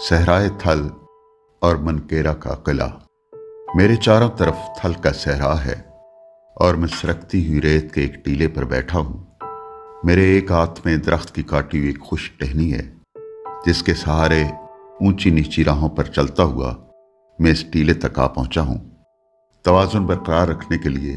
صحرائے تھل اور منکیرا کا قلعہ۔ میرے چاروں طرف تھل کا صحرا ہے اور میں سرکتی ہوئی ریت کے ایک ٹیلے پر بیٹھا ہوں۔ میرے ایک ہاتھ میں درخت کی کاٹی ہوئی ایک خشک ٹہنی ہے جس کے سہارے اونچی نیچی راہوں پر چلتا ہوا میں اس ٹیلے تک آ پہنچا ہوں۔ توازن برقرار رکھنے کے لیے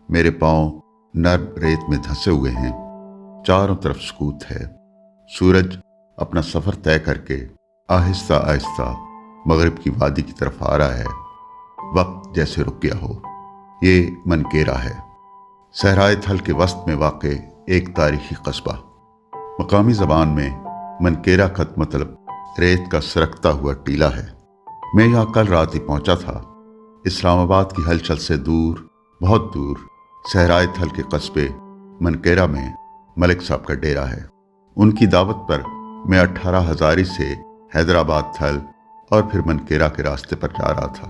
میرے پاؤں نرم ریت میں دھنسے ہوئے ہیں۔ چاروں طرف سکوت ہے۔ سورج اپنا سفر طے کر کے آہستہ آہستہ مغرب کی وادی کی طرف آ رہا ہے۔ وقت جیسے رک گیا ہو۔ یہ منکیرا ہے، صحرائے تھل کے وسط میں واقع ایک تاریخی قصبہ۔ مقامی زبان میں منکیرا کا مطلب ریت کا سرکتا ہوا ٹیلا ہے۔ میں یہاں کل رات ہی پہنچا تھا۔ اسلام آباد کی ہلچل سے دور، بہت دور، صحرائے تھل کے قصبے منکیرا میں ملک صاحب کا ڈیرا ہے۔ ان کی دعوت پر میں 18 ہزاری سے حیدرآباد تھل اور پھر منکیرا کے راستے پر جا رہا تھا۔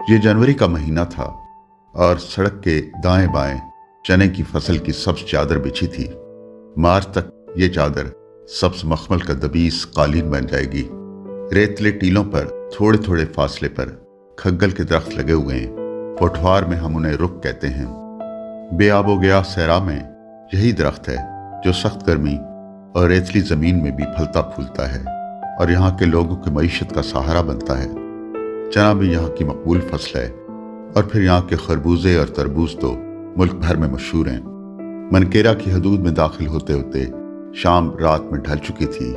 یہ جنوری کا مہینہ تھا اور سڑک کے دائیں بائیں چنے کی فصل کی سبز چادر بچھی تھی۔ مارچ تک یہ چادر سبز مخمل کا دبیس قالین بن جائے گی۔ ریتلے ٹیلوں پر تھوڑے تھوڑے فاصلے پر کھگل کے درخت لگے ہوئے ہیں۔ پوٹھوار میں ہم انہیں رک کہتے ہیں۔ بے آب و گیا صحرا میں یہی درخت ہے جو سخت گرمی اور ریتلی زمین میں بھی پھلتا پھولتا ہے اور یہاں کے لوگوں کی معیشت کا سہارا بنتا ہے۔ چنا بھی یہاں کی مقبول فصل ہے اور پھر یہاں کے خربوزے اور تربوز تو ملک بھر میں مشہور ہیں۔ منکیرا کی حدود میں داخل ہوتے ہوتے شام رات میں ڈھل چکی تھی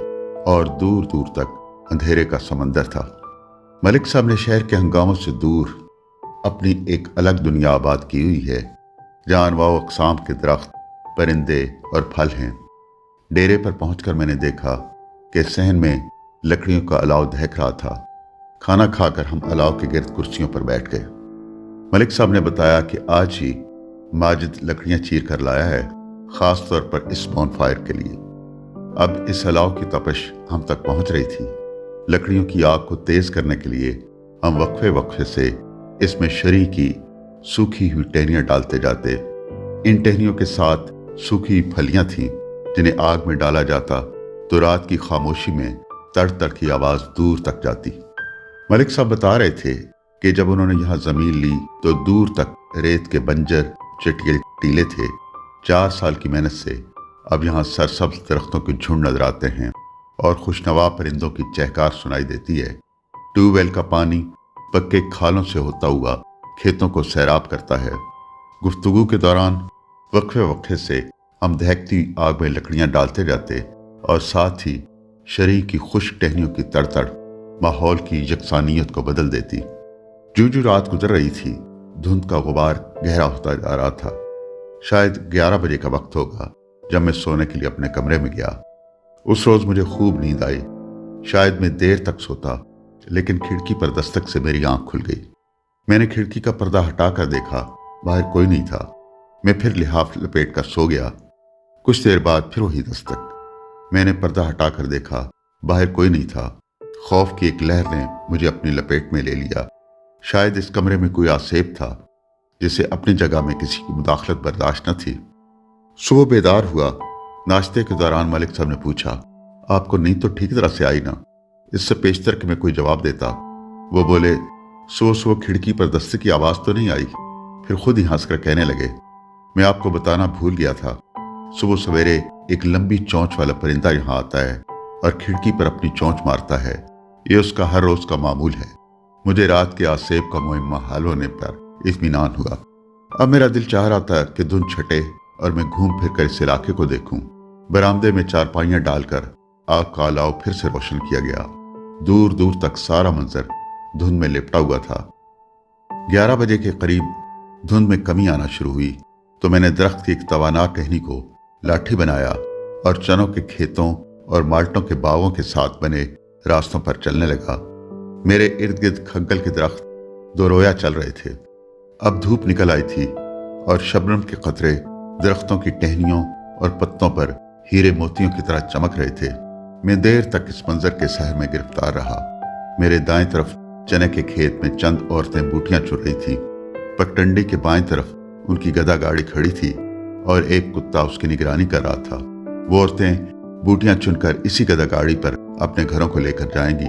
اور دور دور تک اندھیرے کا سمندر تھا۔ ملک صاحب نے شہر کے ہنگاموں سے دور اپنی ایک الگ دنیا آباد کی ہوئی ہے جہاں انواع و اقسام کے درخت، پرندے اور پھل ہیں۔ ڈیرے پر پہنچ کر میں نے دیکھا کہ صحن میں لکڑیوں کا الاؤ دہک رہا تھا۔ کھانا کھا کر ہم الاؤ کے گرد کرسیوں پر بیٹھ گئے۔ ملک صاحب نے بتایا کہ آج ہی ماجد لکڑیاں چیر کر لایا ہے، خاص طور پر اس بون فائر کے لیے۔ اب اس الاؤ کی تپش ہم تک پہنچ رہی تھی۔ لکڑیوں کی آگ کو تیز کرنے کے لیے ہم وقفے وقفے سے اس میں شری کی سوکھی ہوئی ٹہنیاں ڈالتے جاتے۔ ان ٹہنیوں کے ساتھ سوکھی پھلیاں تھیں جنہیں آگ میں ڈالا جاتا تو رات کی خاموشی میں تڑ تڑ کی آواز دور تک جاتی۔ ملک صاحب بتا رہے تھے کہ جب انہوں نے یہاں زمین لی تو دور تک ریت کے بنجر چٹیل ٹیلے تھے۔ 4 سال کی محنت سے اب یہاں سرسبز درختوں کے جھنڈ نظر آتے ہیں اور خوشنوا پرندوں کی چہکار سنائی دیتی ہے۔ ٹیوب ویل کا پانی پکے کھالوں سے ہوتا ہوا کھیتوں کو سیراب کرتا ہے۔ گفتگو کے دوران وقفے وقفے سے ہم دہکتی آگ میں لکڑیاں ڈالتے جاتے اور ساتھ ہی شرح کی خشک ٹہنیوں کی تڑتڑ ماحول کی یکسانیت کو بدل دیتی۔ جو رات گزر رہی تھی دھند کا غبار گہرا ہوتا جا رہا تھا۔ شاید 11 بجے کا وقت ہوگا جب میں سونے کے لیے اپنے کمرے میں گیا۔ اس روز مجھے خوب نیند آئی۔ شاید میں دیر تک سوتا لیکن کھڑکی پر دستک سے میری آنکھ کھل گئی۔ میں نے کھڑکی کا پردہ ہٹا کر دیکھا، باہر کوئی نہیں تھا۔ میں پھر لحاف لپیٹ کر سو گیا۔ کچھ دیر بعد پھر وہی دستک۔ میں نے پردہ ہٹا کر دیکھا، باہر کوئی نہیں تھا۔ خوف کی ایک لہر نے مجھے اپنی لپیٹ میں لے لیا۔ شاید اس کمرے میں کوئی آسیب تھا جسے اپنی جگہ میں کسی کی مداخلت برداشت نہ تھی۔ صبح بیدار ہوا۔ ناشتے کے دوران ملک صاحب نے پوچھا، آپ کو نیند تو ٹھیک طرح سے آئی نا؟ اس سے پیشتر کہ میں کوئی جواب دیتا، وہ بولے، صبح کھڑکی پر دستک کی آواز تو نہیں آئی؟ پھر خود ہی ہنس کر کہنے لگے، میں آپ کو بتانا بھول گیا تھا، صبح سویرے ایک لمبی چونچ والا پرندہ یہاں آتا ہے اور کھڑکی پر اپنی چونچ مارتا ہے۔ یہ اس کا ہر روز کا معمول ہے۔ مجھے رات کے آسیب کا معمہ حل ہونے پر اطمینان ہوا۔ اب میرا دل چاہ رہا تھا کہ دھند چھٹے اور میں گھوم پھر کر اس علاقے کو دیکھوں۔ برآمدے میں چارپائیاں ڈال کر آگ کا الاؤ پھر سے روشن کیا گیا۔ دور دور تک سارا منظر دھند میں لپٹا ہوا تھا۔ 11 بجے کے قریب دھند میں کمی آنا شروع ہوئی تو میں نے درخت کی ایک توانا ٹہنی کو لاٹھی بنایا اور چنوں کے کھیتوں اور مالٹوں کے باغوں کے ساتھ بنے راستوں پر چلنے لگا۔ میرے ارد گرد کھگل کے درخت دو رویا چل رہے تھے۔ اب دھوپ نکل آئی تھی اور شبنم کے قطرے درختوں کی ٹہنیوں اور پتوں پر ہیرے موتیوں کی طرح چمک رہے تھے۔ میں دیر تک اس منظر کے سحر میں گرفتار رہا۔ میرے دائیں طرف چنے کے کھیت میں چند عورتیں بوٹیاں چن رہی تھیں۔ پگڈنڈی کے بائیں طرف ان کی گدا گاڑی کھڑی تھی اور ایک کتا اس کی نگرانی کر رہا تھا۔ وہ عورتیں بوٹیاں چن کر اسی گدا گاڑی پر اپنے گھروں کو لے کر جائیں گی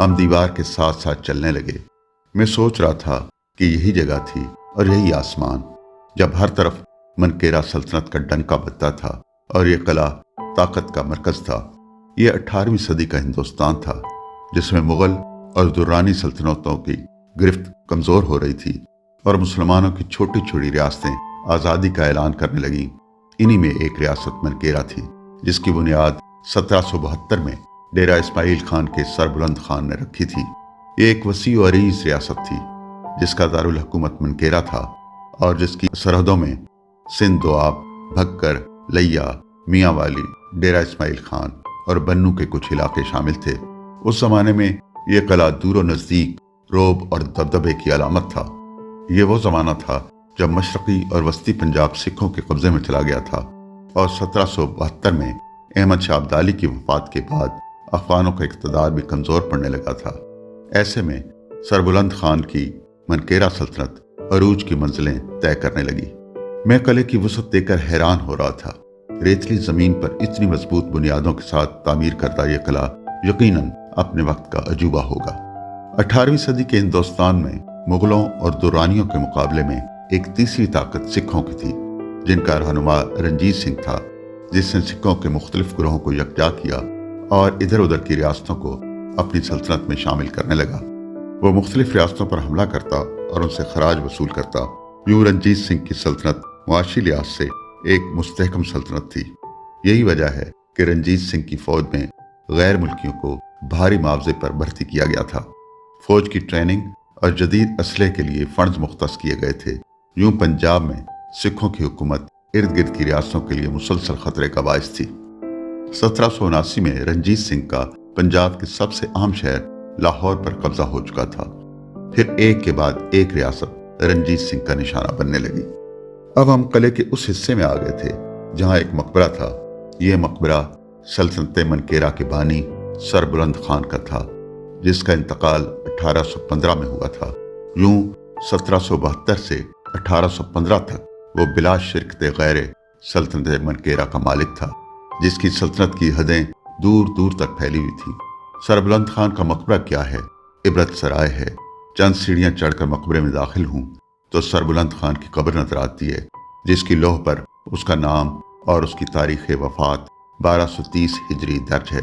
ہم دیوار کے ساتھ ساتھ چلنے لگے۔ میں سوچ رہا تھا کہ یہی جگہ تھی اور یہی آسمان، جب ہر طرف منکیرا سلطنت کا ڈنکا بجتا تھا اور یہ قلعہ طاقت کا مرکز تھا۔ یہ 18ویں صدی کا ہندوستان تھا، جس میں مغل اور درانی سلطنتوں کی گرفت کمزور ہو رہی تھی اور مسلمانوں کی چھوٹی چھوٹی ریاستیں آزادی کا اعلان کرنے لگیں۔ انہی میں ایک ریاست منکیرا تھی، جس کی بنیاد 1772 میں ڈیرہ اسماعیل خان کے سربلند خان نے رکھی تھی۔ یہ ایک وسیع و عریض ریاست تھی، جس کا دارالحکومت منکیرا تھا اور جس کی سرحدوں میں سندھ دواب، بھکر، لیا، میاں والی، ڈیرہ اسماعیل خان اور بنو کے کچھ علاقے شامل تھے۔ اس زمانے میں یہ قلعہ دور و نزدیک رعب اور دبدبے کی علامت تھا۔ یہ وہ زمانہ تھا جب مشرقی اور وسطی پنجاب سکھوں کے قبضے میں چلا گیا تھا اور 1772 میں احمد شاہ ابدالی کی وفات کے بعد افغانوں کا اقتدار بھی کمزور پڑنے لگا تھا۔ ایسے میں سربلند خان کی منکیرا سلطنت عروج کی منزلیں طے کرنے لگی۔ میں قلعے کی وسعت دیکھ کر حیران ہو رہا تھا۔ ریتلی زمین پر اتنی مضبوط بنیادوں کے ساتھ تعمیر کردہ یہ قلعہ یقیناً اپنے وقت کا عجوبہ ہوگا۔ 18ویں صدی کے ہندوستان میں مغلوں اور دورانیوں کے مقابلے میں ایک تیسری طاقت سکھوں کی تھی، جن کا رہنما رنجیت سنگھ تھا، جس نے سکھوں کے مختلف گروہوں کو یکجا کیا اور ادھر ادھر کی ریاستوں کو اپنی سلطنت میں شامل کرنے لگا۔ وہ مختلف ریاستوں پر حملہ کرتا اور ان سے خراج وصول کرتا۔ یوں رنجیت سنگھ کی سلطنت معاشی لحاظ سے ایک مستحکم سلطنت تھی۔ یہی وجہ ہے کہ رنجیت سنگھ کی فوج میں غیر ملکیوں کو بھاری معاوضے پر بھرتی کیا گیا تھا۔ فوج کی ٹریننگ اور جدید اسلحے کے لیے فنڈز مختص کیے گئے تھے۔ یوں پنجاب میں سکھوں کی حکومت ارد گرد کی ریاستوں کے لیے مسلسل خطرے کا باعث تھی۔ 1779 میں رنجیت سنگھ کا پنجاب کے سب سے اہم شہر لاہور پر قبضہ ہو چکا تھا۔ پھر ایک کے بعد ایک ریاست رنجیت سنگھ کا نشانہ بننے لگی۔ اب ہم قلعے کے اس حصے میں آ گئے تھے جہاں ایک مقبرہ تھا۔ یہ مقبرہ سلطنت منکیرا کے بانی سربلند خان کا تھا، جس کا انتقال 1815 میں ہوا تھا۔ یوں 1772 سے 1815 تک وہ بلا شرکت غیر سلطنت منکیرا کا مالک تھا، جس کی سلطنت کی حدیں دور دور تک پھیلی ہوئی تھیں۔ سربلند خان کا مقبرہ کیا ہے؟ عبرت سرائے ہے۔ چند سیڑھیاں چڑھ کر مقبرے میں داخل ہوں تو سربلند خان کی قبر نظر آتی ہے، جس کی لوح پر اس کا نام اور اس کی تاریخ وفات 1230 ہجری درج ہے۔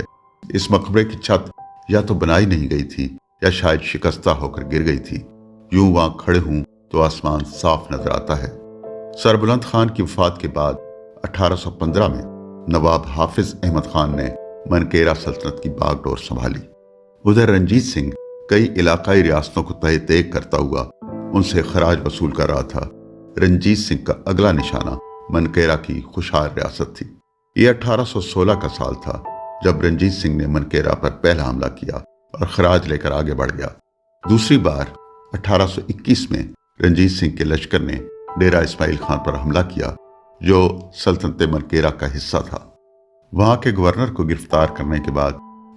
اس مقبرے کی چھت یا تو بنائی نہیں گئی تھی یا شاید شکستہ ہو کر گر گئی تھی۔ یوں وہاں کھڑے ہوں تو آسمان صاف نظر آتا ہے۔ سربلند خان کی وفات کے بعد 1815 میں نواب حافظ احمد خان نے منکیرا سلطنت کی باغ ڈور سنبھالی۔ ادھر رنجیت سنگھ کئی علاقائی ریاستوں کو تہہ تیگ کرتا ہوا ان سے خراج وصول کر رہا تھا۔ رنجیت سنگھ کا اگلا نشانہ منکیرا کی خوشحال ریاست تھی۔ یہ 1816 کا سال تھا جب رنجیت سنگھ نے منکیرا پر پہلا حملہ کیا اور خراج لے کر آگے بڑھ گیا۔ دوسری بار 1821 میں رنجیت سنگھ کے لشکر نے ڈیرہ اسماعیل خان پر حملہ کیا، جو سلطنت منکیرا کا حصہ تھا۔ وہاں کے گورنر کو گرفتار کرنے کے بعد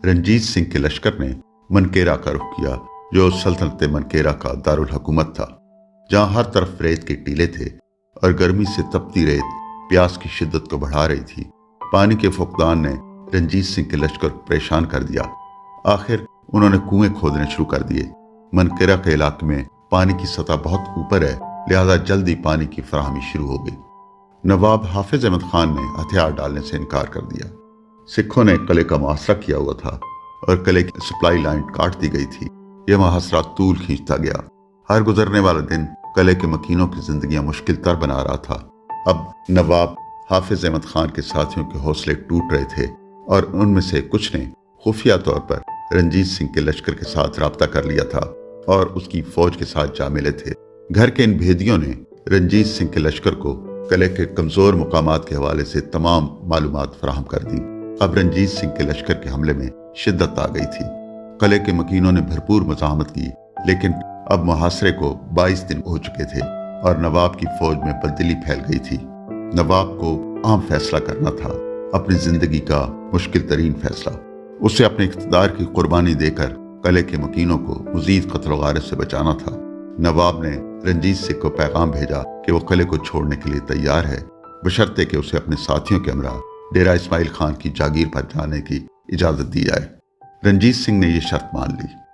رنجیت سنگھ کے لشکر نے منکیرا کا رخ کیا، جو سلطنت منکیرا کا دارالحکومت تھا، جہاں ہر طرف ریت کے ٹیلے تھے اور گرمی سے تپتی ریت پیاس کی شدت کو بڑھا رہی تھی۔ پانی کے فقدان نے رنجیت سنگھ کے لشکر کو پریشان کر دیا۔ آخر انہوں نے کنویں کھودنے شروع کر دیے۔ منکیرا کے علاقے میں پانی کی سطح بہت اوپر ہے، لہذا جلدی پانی کی فراہمی شروع ہو گئی۔ نواب حافظ احمد خان نے ہتھیار ڈالنے سے انکار کر دیا۔ سکھوں نے قلعے کا محاصرہ کیا ہوا تھا اور قلعے کی سپلائی لائن کاٹ دی گئی تھی۔ یہ محاصرہ طول کھینچتا گیا۔ ہر گزرنے والا دن قلعے کے مکینوں کی زندگیاں مشکل تر بنا رہا تھا۔ اب نواب حافظ احمد خان کے ساتھیوں کے حوصلے ٹوٹ رہے تھے اور ان میں سے کچھ نے خفیہ طور پر رنجیت سنگھ کے لشکر کے ساتھ رابطہ کر لیا تھا اور اس کی فوج کے ساتھ جا ملے تھے۔ گھر کے ان بھیدیوں نے رنجیت سنگھ کے لشکر کو قلعے کے کمزور مقامات کے حوالے سے تمام معلومات فراہم کر دیں۔ اب رنجیت سنگھ کے لشکر کے حملے میں شدت آ گئی تھی۔ قلعے کے مکینوں نے بھرپور مزاحمت کی، لیکن اب محاصرے کو 22 دن ہو چکے تھے اور نواب کی فوج میں بلدلی پھیل گئی تھی۔ نواب کو اہم فیصلہ کرنا تھا، اپنی زندگی کا مشکل ترین فیصلہ۔ اسے اپنے اقتدار کی قربانی دے کر قلعے کے مکینوں کو مزید قتل و غارت سے بچانا تھا۔ نواب نے رنجیت سنگھ کو پیغام بھیجا کہ وہ قلعے کو چھوڑنے کے لیے تیار ہے، بشرطے کہ اسے اپنے ساتھیوں کے ہمراہ ڈیرہ اسماعیل خان کی جاگیر پر جانے کی اجازت دی جائے۔ رنجیت سنگھ نے یہ شرط مان لی۔